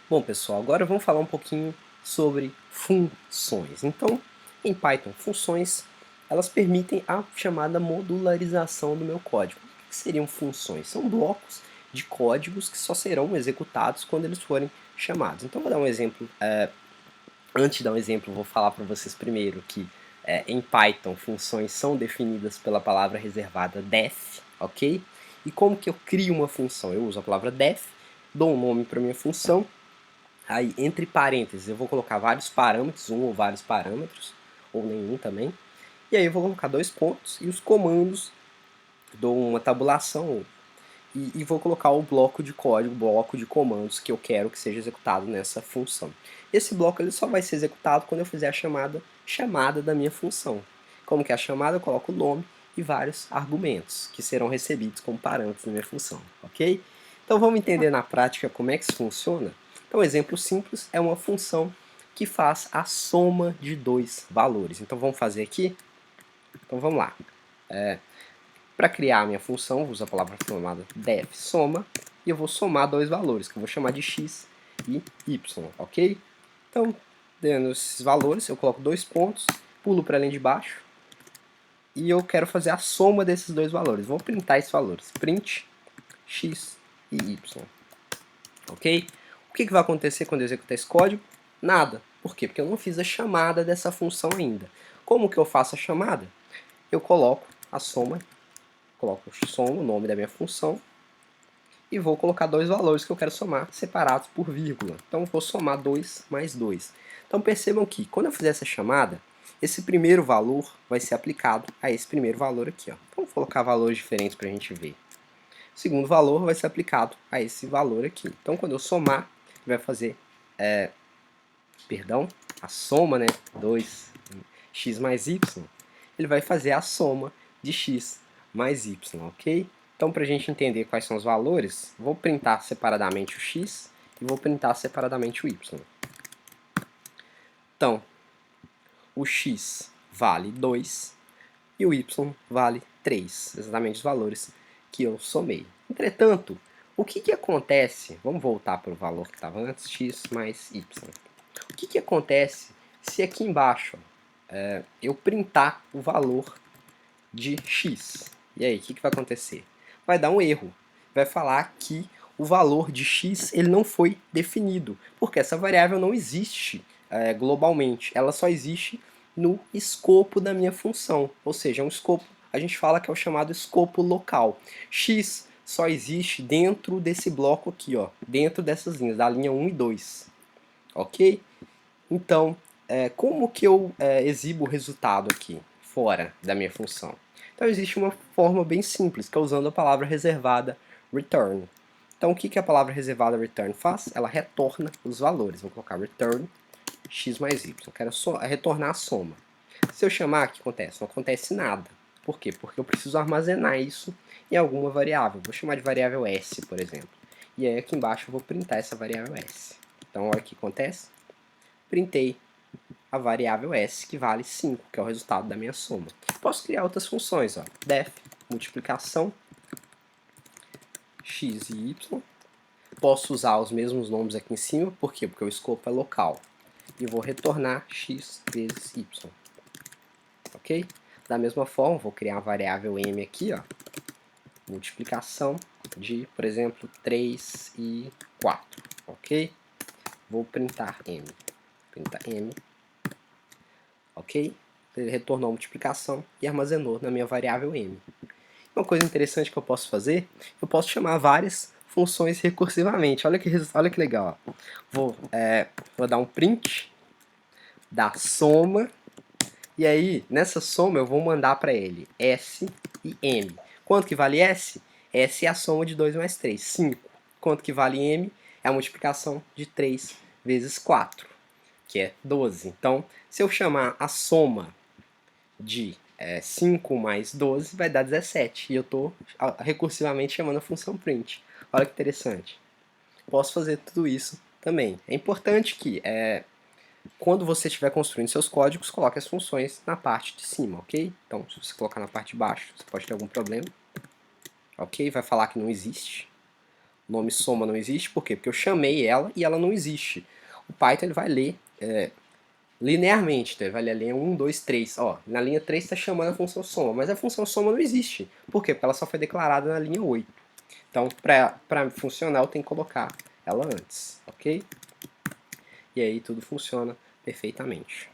Bom, pessoal, agora vamos falar um pouquinho sobre funções. Então, em Python, funções, elas permitem a chamada modularização do meu código. O que seriam funções? São blocos de códigos que só serão executados quando eles forem chamados. Então, vou dar um exemplo. Antes de dar um exemplo, vou falar para vocês primeiro que em Python, funções são definidas pela palavra reservada def, ok? E como que eu crio uma função? Eu uso a palavra def, dou um nome para minha função. Aí, entre parênteses, eu vou colocar vários parâmetros, um ou vários parâmetros, ou nenhum também. E aí eu vou colocar dois pontos e os comandos, dou uma tabulação e vou colocar o bloco de código, o bloco de comandos que eu quero que seja executado nessa função. Esse bloco ele só vai ser executado quando eu fizer a chamada da minha função. Como que é a chamada? Eu coloco o nome e vários argumentos que serão recebidos como parâmetros na minha função, ok? Então vamos entender na prática como é que isso funciona? Então um exemplo simples é uma função que faz a soma de dois valores. Então vamos fazer aqui? Então vamos lá. Para criar a minha função, eu uso a palavra chamada def soma, e eu vou somar dois valores, que eu vou chamar de x e y, ok? Então, dando esses valores, eu coloco dois pontos, pulo para a linha de baixo, e eu quero fazer a soma desses dois valores. Vou printar esses valores, print x e y, ok? O que vai acontecer quando eu executar esse código? Nada. Por quê? Porque eu não fiz a chamada dessa função ainda. Como que eu faço a chamada? Eu coloco a soma, coloco o nome da minha função, e vou colocar dois valores que eu quero somar separados por vírgula. Então eu vou somar 2 mais 2. Então percebam que quando eu fizer essa chamada, esse primeiro valor vai ser aplicado a esse primeiro valor aqui. Ó. Então vou colocar valores diferentes para a gente ver. O segundo valor vai ser aplicado a esse valor aqui. Então quando eu somar, vai fazer, a soma, né, 2x mais y, ele vai fazer a soma de x mais y, ok? Então, para a gente entender quais são os valores, vou printar separadamente o x e vou printar separadamente o y. Então, o x vale 2 e o y vale 3, exatamente os valores que eu somei. Entretanto, o que acontece? Vamos voltar para o valor que estava antes, x mais y. O que acontece se aqui embaixo eu printar o valor de x? E aí, o que vai acontecer? Vai dar um erro. Vai falar que o valor de x ele não foi definido, porque essa variável não existe globalmente. Ela só existe no escopo da minha função. Ou seja, é um escopo, a gente fala que é o chamado escopo local. X só existe dentro desse bloco aqui, ó, dentro dessas linhas, da linha 1 e 2. Ok? Então, como que eu exibo o resultado aqui, fora da minha função? Então, existe uma forma bem simples, que é usando a palavra reservada return. Então, o que a palavra reservada return faz? Ela retorna os valores. Vou colocar return x mais y. Eu quero retornar a soma. Se eu chamar, o que acontece? Não acontece nada. Por quê? Porque eu preciso armazenar isso em alguma variável. Vou chamar de variável s, por exemplo. E aí aqui embaixo eu vou printar essa variável s. Então, olha o que acontece. Printei a variável s, que vale 5, que é o resultado da minha soma. Posso criar outras funções, ó. Def, multiplicação, x e y. Posso usar os mesmos nomes aqui em cima, por quê? Porque o escopo é local. E vou retornar x vezes y. Ok? Da mesma forma, vou criar uma variável m aqui, ó. Multiplicação de, por exemplo, 3 e 4. Ok? Vou printar m. Printar m. Ok? Ele retornou a multiplicação e armazenou na minha variável m. Uma coisa interessante que eu posso fazer, eu posso chamar várias funções recursivamente. Olha que legal. Ó. Vou dar um print da soma, e aí nessa soma eu vou mandar para ele s e m. Quanto que vale s? S é a soma de 2 mais 3, 5. Quanto que vale m? É a multiplicação de 3 vezes 4, que é 12. Então, se eu chamar a soma de 5 mais 12 vai dar 17. E eu estou recursivamente chamando a função print. Olha que interessante. Posso fazer tudo isso também. É importante que quando você estiver construindo seus códigos, coloque as funções na parte de cima, ok? Então, se você colocar na parte de baixo, você pode ter algum problema. Ok? Vai falar que não existe. O nome soma não existe, por quê? Porque eu chamei ela e ela não existe. O Python ele vai ler linearmente, então ele vai ler a linha 1, 2, 3. Ó, na linha 3 está chamando a função soma, mas a função soma não existe. Por quê? Porque ela só foi declarada na linha 8. Então, para funcionar, eu tenho que colocar ela antes, ok? E aí tudo funciona perfeitamente.